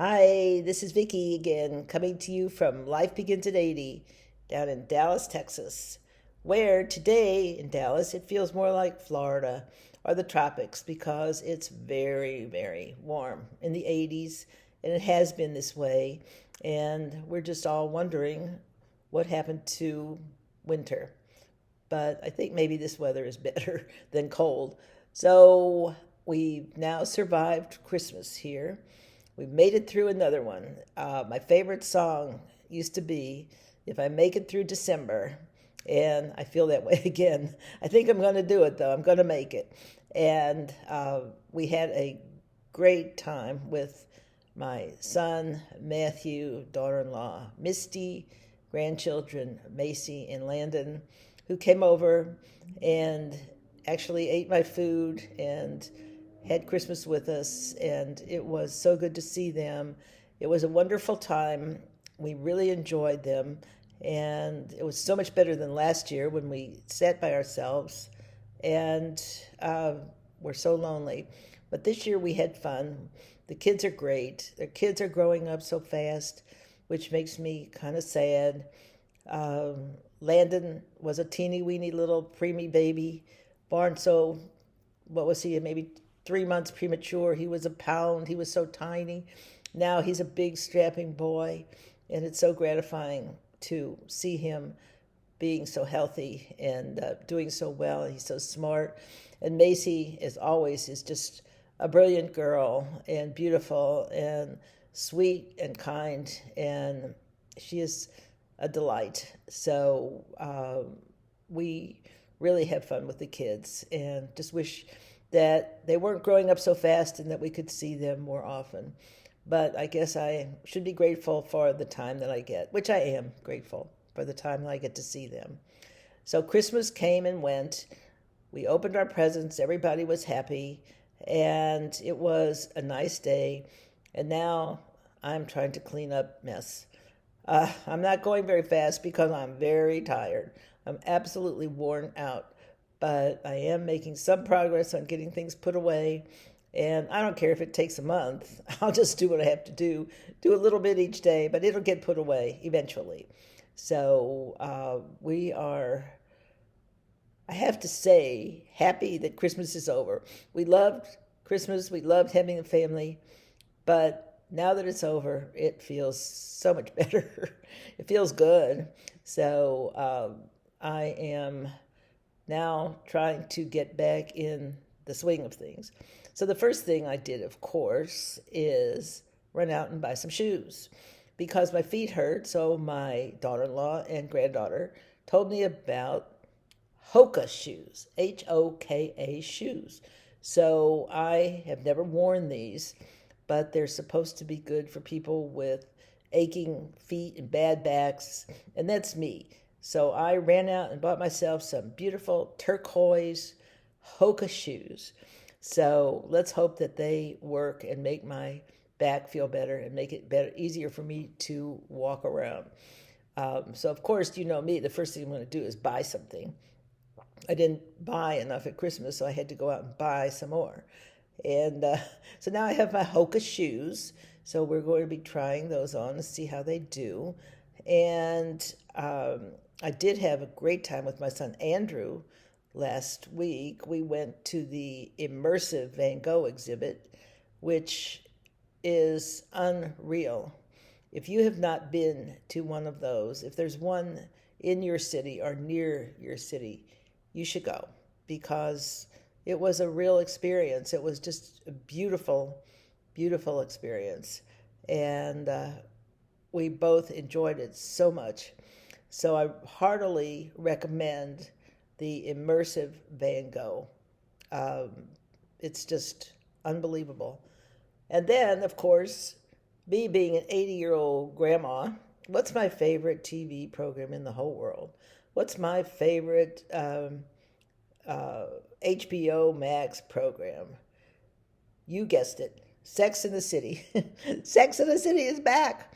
Hi, this is Vicky again, coming to you from Life Begins at 80 down in Dallas, Texas, where today in Dallas it feels more like Florida or the tropics because it's very, very warm in the 80s, and it has been this way. And we're just all wondering what happened to winter. But I think maybe this weather is better than cold. So we've now survived Christmas here. We've made it through another one. My favorite song used to be If I Make It Through December. And I feel that way again. I think I'm going to do it, though. I'm going to make it. And we had a great time with my son, Matthew, daughter in law, Misty, grandchildren, Macy and Landon, who came over and actually ate my food and had Christmas with us, and it was so good to see them. It was a wonderful time. We really enjoyed them, and it was so much better than last year when we sat by ourselves and were so lonely. But this year we had fun. The kids are great. Their kids are growing up so fast, which makes me kind of sad. Landon was a teeny weeny little preemie baby, born so, what was he, maybe 3 months premature. He was a pound. He was so tiny. Now he's a big, strapping boy, and it's so gratifying to see him being so healthy and doing so well. He's so smart. And Macy, as always, is just a brilliant girl and beautiful and sweet and kind, and she is a delight. So we really have fun with the kids and just wish that they weren't growing up so fast and that we could see them more often. But I guess I should be grateful for the time that I get, which I am grateful for the time that I get to see them. So Christmas came and went. We opened our presents. Everybody was happy. And it was a nice day. And now I'm trying to clean up mess. I'm not going very fast because I'm very tired. I'm absolutely worn out, but I am making some progress on getting things put away. And I don't care if it takes a month. I'll just do what I have to do a little bit each day, but it'll get put away eventually. So we are, I have to say, happy that Christmas is over. We loved Christmas, we loved having a family, but now that it's over, it feels so much better. It feels good. So I am now trying to get back in the swing of things. So the first thing I did, of course, is run out and buy some shoes because my feet hurt. So my daughter-in-law and granddaughter told me about Hoka shoes, Hoka shoes. So I have never worn these, but they're supposed to be good for people with aching feet and bad backs, and that's me. So I ran out and bought myself some beautiful turquoise Hoka shoes. So let's hope that they work and make my back feel better and make it better, easier for me to walk around. So of course, you know me, the first thing I'm going to do is buy something. I didn't buy enough at Christmas, so I had to go out and buy some more. And so now I have my Hoka shoes. So we're going to be trying those on to see how they do. And I did have a great time with my son Andrew last week. We went to the immersive Van Gogh exhibit, which is unreal. If you have not been to one of those, if there's one in your city or near your city, you should go because it was a real experience. It was just a beautiful, beautiful experience. And we both enjoyed it so much. So I heartily recommend the immersive Van Gogh. Um, it's just unbelievable. And then, of course, me being an 80-year-old grandma, what's my favorite TV program in the whole world? What's my favorite HBO Max program? You guessed it, Sex in the City. Sex in the City is back.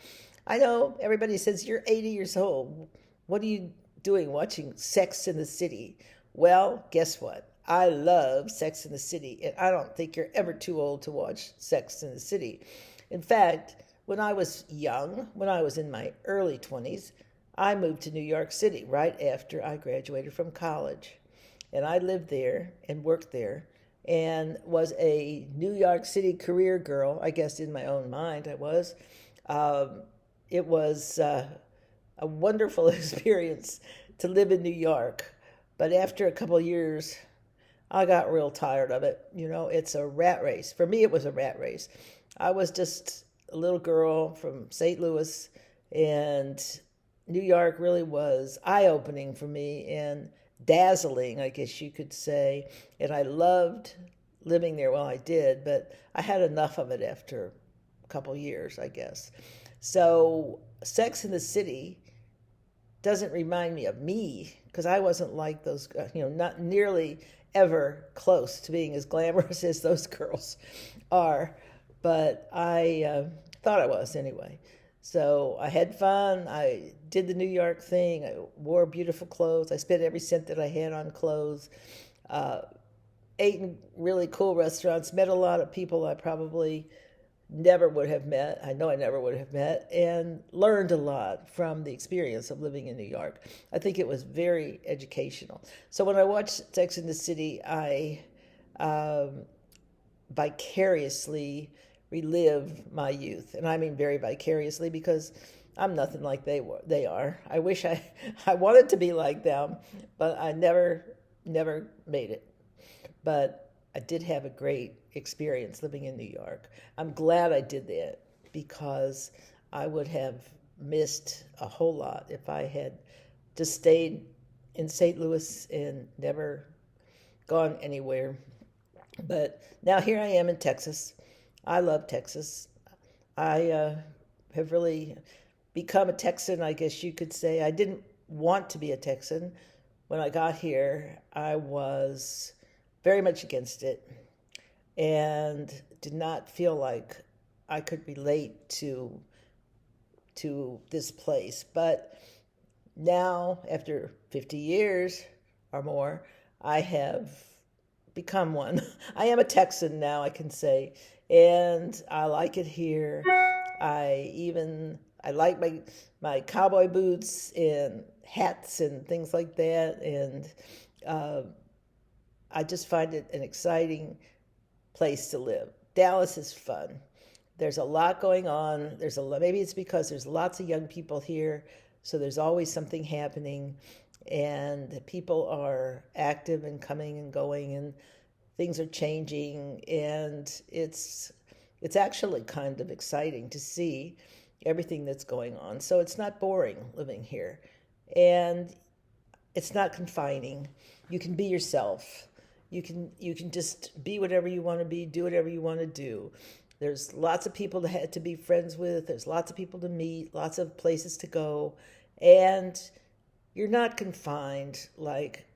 I know everybody says you're 80 years old. What are you doing watching Sex in the City? Well, guess what? I love Sex in the City, and I don't think you're ever too old to watch Sex in the City. In fact, when I was young, when I was in my early 20s, I moved to New York City right after I graduated from college. And I lived there and worked there and was a New York City career girl, I guess in my own mind I was. Um, it was a wonderful experience to live in New York. But after a couple of years, I got real tired of it. You know, it's a rat race. For me, it was a rat race. I was just a little girl from St. Louis, and New York really was eye opening for me and dazzling, I guess you could say. And I loved living there. Well, I did, but I had enough of it after a couple years, I guess. So, Sex in the City doesn't remind me of me because I wasn't like those, not nearly ever close to being as glamorous as those girls are. But I thought I was anyway. So I had fun. I did the New York thing. I wore beautiful clothes. I spent every cent that I had on clothes. Uh, Ate in really cool restaurants. Met a lot of people I probably never would have met. I know I never would have met, and learned a lot from the experience of living in New York. I think it was very educational. So when I watched Sex in the City, I um, vicariously relive my youth, and I mean very vicariously because I'm nothing like they are. I wish I wanted to be like them, but I never made it. But I did have a great experience living in New York. I'm glad I did that because I would have missed a whole lot if I had just stayed in St. Louis and never gone anywhere. But now here I am in Texas. I love Texas. I have really become a Texan, I guess you could say. I didn't want to be a Texan. When I got here, I was very much against it and did not feel like I could relate to this place. But now, after 50 years or more, I have become one. I am a Texan now, I can say, and I like it here. I like my cowboy boots and hats and things like that, and uh, I just find it an exciting place to live. Dallas is fun. There's a lot going on. Maybe it's because there's lots of young people here, so there's always something happening, and people are active and coming and going, and things are changing, and it's actually kind of exciting to see everything that's going on. So it's not boring living here, and it's not confining. You can be yourself. You can just be whatever you want to be, do whatever you want to do. There's lots of people to be friends with. There's lots of people to meet, lots of places to go, and you're not confined like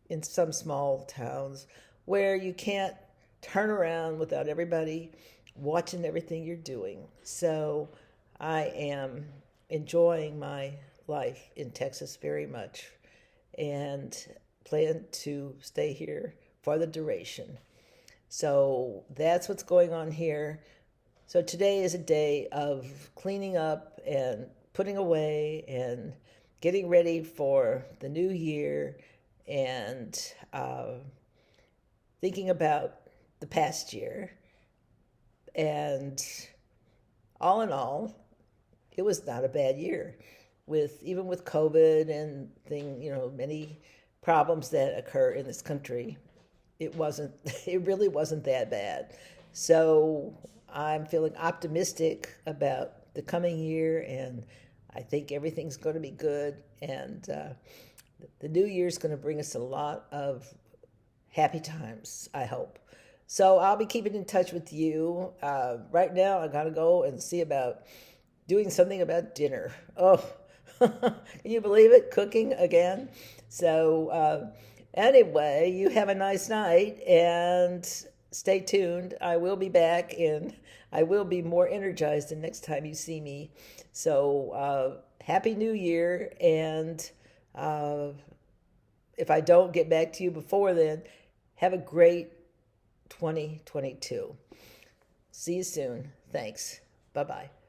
in some small towns where you can't turn around without everybody watching everything you're doing. So I am enjoying my life in Texas very much and plan to stay here for the duration. So that's what's going on here. So today is a day of cleaning up and putting away and getting ready for the new year and thinking about the past year. And all in all, it was not a bad year. Even with COVID and many problems that occur in this country, it really wasn't that bad. So I'm feeling optimistic about the coming year, and I think everything's going to be good. And the new year is going to bring us a lot of happy times, I hope. So I'll be keeping in touch with you. Right now, I got to go and see about doing something about dinner. Oh, can you believe it? Cooking again. So anyway, you have a nice night and stay tuned. I will be back and I will be more energized the next time you see me. So Happy New Year. And if I don't get back to you before then, have a great 2022. See you soon. Thanks. Bye-bye.